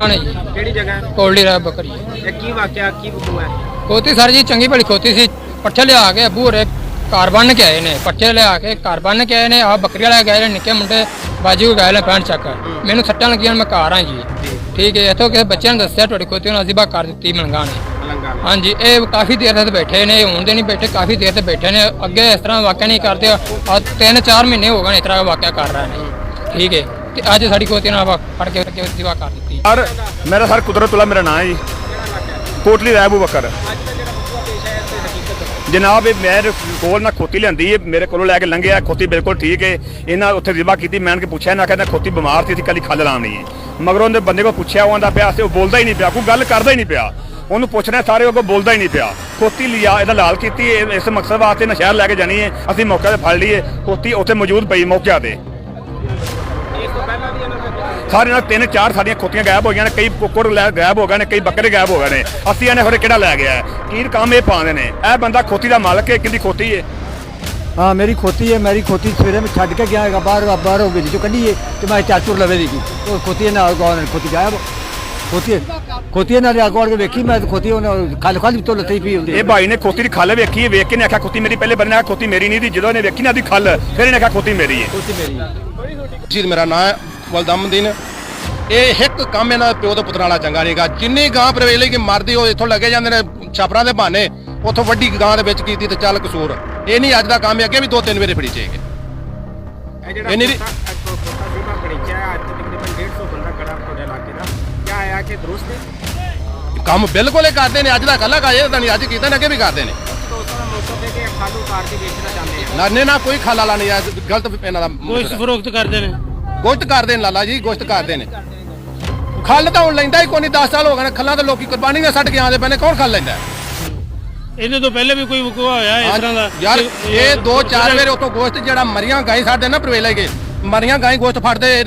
ਨਹੀਂ ਜੀ ਕਿਹੜੀ ਜਗ੍ਹਾ ਕੋਲਡੀ ਰਾਹ ਬੱਕਰੀ ਇਹ ਕੀ ਵਾਕਿਆ ਕੀ ਬੁੱਧੂ ਹੈ? ਖੋਤੀ ਸਰ ਜੀ ਚੰਗੀ ਭਲੀ ਖੋਤੀ ਸੀ। ਪੱਠੇ ਲਿਆ ਕੇ ਅੱਬੂ ਹੋਰੇ ਘਰ ਬੰਨ ਕੇ ਆਏ ਨੇ। ਪੱਠੇ ਲਿਆ ਕੇ ਘਰ ਬੰਨ ਕੇ ਆਏ ਨੇ। ਆ ਬੱਕਰੀ ਵਾਲੇ ਗਏ ਨੇ, ਨਿੱਕੇ ਮੁੰਡੇ ਬਾਜੂ ਗਏ ਨੇ ਪੈਣ ਚੱਕ। ਮੈਨੂੰ ਸੱਟਾਂ ਲੱਗੀਆਂ, ਮੈਂ ਘਰ ਆ ਜੀ। ਠੀਕ ਹੈ, ਇੱਥੋਂ ਕਿਸੇ ਬੱਚਿਆਂ ਨੇ ਦੱਸਿਆ ਤੁਹਾਡੀ ਖੋਤੀ ਨੂੰ ਅਜ਼ੀਬਾ ਕਰ ਦਿੱਤੀ ਮਲੰਗਾ ਨੇ। ਹਾਂਜੀ, ਇਹ ਕਾਫੀ ਦੇਰ ਤੱਕ ਬੈਠੇ ਨੇ, ਹੁਣ ਦੇ ਨਹੀਂ ਬੈਠੇ, ਕਾਫੀ ਦੇਰ ਤੇ ਬੈਠੇ ਨੇ। ਅੱਗੇ ਇਸ ਤਰ੍ਹਾਂ ਵਾਕਿਆ ਨਹੀਂ ਕਰਦੇ। ਆ 3-4 ਮਹੀਨੇ ਹੋ ਗਏ ਨੇ ਇਸ ਤਰ੍ਹਾਂ ਵਾਕਿਆ ਕਰ ਰਹੇ ਨੇ। ਠੀਕ ਹੈ, ਤੇ ਅੱਜ ਸਾਡੀ ਖੋਤੀ ਨਾਲ ਫੜ ਕੇ ਅਜ਼ੀਬਾ ਕਰ ਦਿੱਤੀ। ਸਰ ਮੇਰਾ ਸਰ ਕੁਦਰਤੁल्ला ਮੇਰਾ ਨਾਂ ਹੈ ਜੀ। ਕੋਟਲੀ ਰਾਏ ਅਬੂ ਬਕਰ ਜਨਾਬ। ਇਹ ਮੈਂ ਕੋਲ ਨਾ ਖੋਤੀ ਲਿਆਂਦੀ ਹੈ, ਮੇਰੇ ਕੋਲੋਂ ਲੈ ਕੇ ਲੰਘਿਆ। ਖੋਤੀ ਬਿਲਕੁਲ ਠੀਕ ਹੈ। ਇਹਨਾਂ ਉੱਥੇ ਜ਼ਿਬਾ ਕੀਤੀ। ਮੈਂ ਉਹਨੂੰ ਪੁੱਛਿਆ, ਨਾ ਕਹਿੰਦਾ ਖੋਤੀ ਬਿਮਾਰ ਸੀ, ਕੱਲੀ ਖੱਲ ਲਾਉਣੀ ਹੈ। ਮਗਰੋਂ ਉਹਦੇ ਬੰਦੇ ਕੋਲ ਪੁੱਛਿਆ, ਉਹ ਆਂਦਾ ਪਿਆ ਉਹ ਬੋਲਦਾ ਹੀ ਨਹੀਂ ਪਿਆ, ਕੋਈ ਗੱਲ ਕਰਦਾ ਹੀ ਨਹੀਂ ਪਿਆ। ਉਹਨੂੰ ਪੁੱਛਣਾ ਸਾਰੇ ਉਹ ਬੋਲਦਾ ਹੀ ਨਹੀਂ ਪਿਆ। ਖੋਤੀ ਲਿਆ, ਇਹਦਾ ਲਾਲ ਕੀਤੀ। ਇਸ ਮਕਸਦ ਵਾਸਤੇ ਨਾ ਸ਼ਹਿਰ ਲੈ ਕੇ ਜਾਣੀ ਹੈ। ਅਸੀਂ ਮੌਕੇ ਤੇ ਫੜ ਲਈਏ। ਖੋਤੀ ਉੱਥੇ ਮੌਜੂਦ ਪਈ ਮੌਕੇ ਤੇ। ਸਾਰੇ ਨਾਲ 3-4 ਸਾਡੀਆਂ ਖੋਤੀਆਂ ਗਾਇਬ ਹੋ ਗਈਆਂ ਨੇ। ਕਈ ਕੁੱਕੜ ਗਾਇਬ ਹੋ ਗਏ ਨੇ, ਕਈ ਬੱਕਰੇ ਗਾਇਬ ਹੋ ਗਏ ਨੇ। ਅਸੀਂ ਇਹਨੇ ਹੋਰੇ ਕਿਹੜਾ ਲੈ ਗਿਆ? ਕੀ ਕੰਮ ਇਹ ਪਾਉਂਦੇ ਨੇ? ਇਹ ਬੰਦਾ ਖੋਤੀ ਦਾ ਮਾਲਕ ਹੈ, ਕਿੰਦੀ ਖੋਤੀ ਹੈ? हाँ मेरी खोती है। मेरी खोती सवेरे में छड़ के गया है, बाहर हो गई जो कढ़ी है तो मैं चाचू लवे दी तो खोती है ना खोती गायब खोती है ना अगवाड़ के वेखी मैं खोती खल खल तो लती पी ਇਹ ਭਾਈ ਨੇ ਖੋਤੀ ਦੀ ਖੱਲ ਵੇਖੀ ਹੈ। ਵੇਖ ਕੇ ਨੇ ਆਖਿਆ ਖੋਤੀ ਮੇਰੀ। ਪਹਿਲੇ ਬੰਦੇ ਨੇ ਆਖਿਆ ਖੋਤੀ ਮੇਰੀ ਨਹੀਂ ਦੀ। ਜਦੋਂ ਇਹਨੇ ਵੇਖੀ ਨਾ ਦੀ ਖੱਲ, ਫਿਰ ਇਹਨੇ ਆਖਿਆ ਖੋਤੀ ਮੇਰੀ ਹੈ। खोती मेरी ਜੀ ਮੇਰਾ ਨਾਮ ਹੈ ਵਲਦਮਦੀਨ। ਇਹ ਇੱਕ ਕੰਮ ਇਹਨਾਂ ਦੇ ਪਿਓ ਦੇ ਪੁੱਤਰਾਂ ਵਾਲਾ ਚੰਗਾ ਨਹੀਂਗਾ। ਜਿੰਨੀ ਗਾਂ ਪਰਵੇਲੇ ਕਿ ਮਰਦੀ ਉਹ ਇੱਥੋਂ ਲੱਗੇ ਜਾਂਦੇ ਨੇ ਛਾਪਰਾਂ ਦੇ ਬਹਾਨੇ। ਉੱਥੋਂ ਵੱਡੀ ਗਾਂ ਦੇ ਵਿੱਚ ਕੀਤੀ ਤੇ ਚੱਲ ਕਸੂਰ। ਇਹ ਨਹੀਂ ਅੱਜ ਦਾ ਕੰਮ ਹੈ, ਅੱਗੇ ਵੀ 2-3 ਵੇਰੇ ਫੜੀ ਚਾਹੀਏ। ਇਹ ਜਿਹੜਾ ਇਹਨੇ ਦੀ- ਖੋਤਾ ਸੀਮਾ ਬਣਿਆ ਅੱਜ ਤਕਰੀਬਨ 150 ਬੰਦਾ ਖੜਾ ਤੁਹਾਡੇ ਇਲਾਕੇ ਦਾ। ਕੀ ਆਇਆ ਕਿ ਦਰੁਸਤ ਹੈ? ਕੰਮ ਬਿਲਕੁਲ ਇਹ ਕਰਦੇ ਨੇ। ਅੱਜ ਦਾ ਕੱਲਾ ਕਾਜੇ ਤਾਂ ਨਹੀਂ, ਅੱਜ ਕੀਤਾ ਨੇ, ਅੱਗੇ ਵੀ ਕਰਦੇ ਨੇ। ਦੋਸਤਾਂ ਦਾ ਮੌਕਾ ਦੇ ਕੇ ਖਾਲੂ ਉਤਾਰ ਕੇ ਵੇਚਣਾ ਚਾਹੁੰਦੇ ਆ। ਨਾਨੇ ਨਾ ਕੋਈ ਖਾਲਾ ਲਾ ਨਹੀਂ ਆ। ਗਲਤ ਇਹਨਾਂ ਦਾ ਗੋਸ਼ਤ ਫਰੋਖਤ ਕਰਦੇ ਨੇ। ਗੋਸ਼ਤ ਕਰਦੇ ਨੇ ਲਾਲਾ ਜੀ, ਗੋਸ਼ਤ ਕਰਦੇ ਨੇ। ਖੱਲ ਤਾਂ ਹੁਣ ਲੈਂਦਾ ਹੀ ਕੋਈ ਨਹੀਂ। 10 ਸਾਲ ਹੋ ਗਏ ਨੇ ਖੱਲਾਂ ਤਾਂ ਲੋਕੀ ਕੁਰਬਾਨੀਆਂ ਛੱਡ ਕੇ ਆਉਂਦੇ ਪਏ ਨੇ। ਕੌਣ ਖੱਲ ਲੈਂਦਾ? ਇਹਦੇ ਤੋਂ ਪਹਿਲੇ ਵੀ ਕੋਈ ਵਕੂਆ ਹੋਇਆ ਇਸ ਤਰ੍ਹਾਂ ਦਾ? ਯਾਰ ਇਹ 2-4 ਵੇਰੇ ਉਤੋਂ ਗੋਸ਼ਤ ਜਿਹੜਾ ਮਰੀਆਂ ਗਾਈ ਸਾਡੇ ਨਾ ਪਰਵੇਲੇ ਗਏ ਮਰੀਆਂ ਗਾਈ ਗੋਸ਼ਤ ਫੜਦੇ।